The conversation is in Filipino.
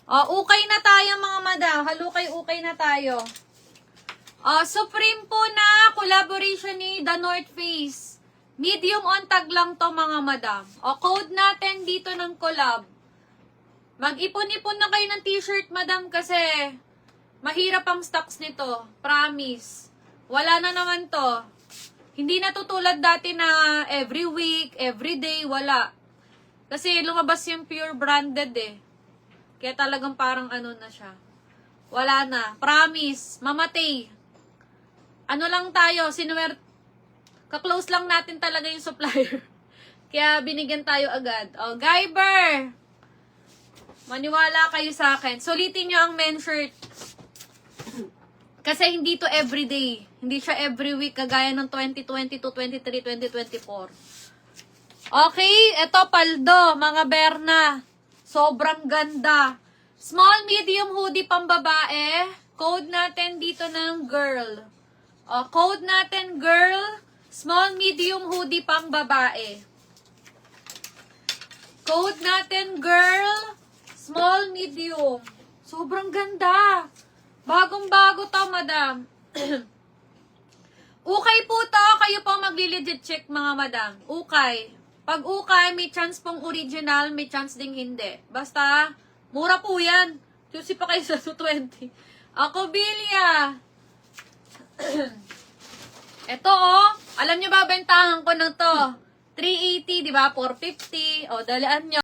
Ukay na tayo mga madam. Halukay-ukay na tayo. Supreme po na collaboration ni The North Face. Medium on tag lang to mga madam. Code natin dito ng collab. Mag-ipon-ipon na kayo ng t-shirt madam kasi mahirap ang stocks nito. Promise. Wala na naman to. Hindi na tutulad dati na every week, every day, wala. Kasi lumabas yung pure branded eh. Kaya talagang parang ano na siya. Wala na. Promise. Mamatay. Ano lang tayo, ka-close lang natin talaga yung supplier. Kaya binigyan tayo agad. Guyber! Maniwala kayo sa akin. Sulitin nyo ang men's shirt. Kasi hindi to everyday. Hindi siya every week kagaya ng 2022, 23, 2024. Okay, eto paldo, mga Berna. Sobrang ganda. Small, medium hoodie pang babae. Code natin dito ng girl. Code natin girl. Small, medium hoodie pang babae. Code natin girl. Small, medium. Sobrang ganda. Bagong-bago to, madam. Ukay po to. Kayo po magli-legit check, mga madam. Ukay. Pag ukay, may chance pong original, may chance ding hindi. Basta, mura po yan. Susi pa kayo sa 220. Ako, Bilya. Ito, alam nyo ba, bentahan ko ng to. 380, di ba? 450. Dalaan nyo.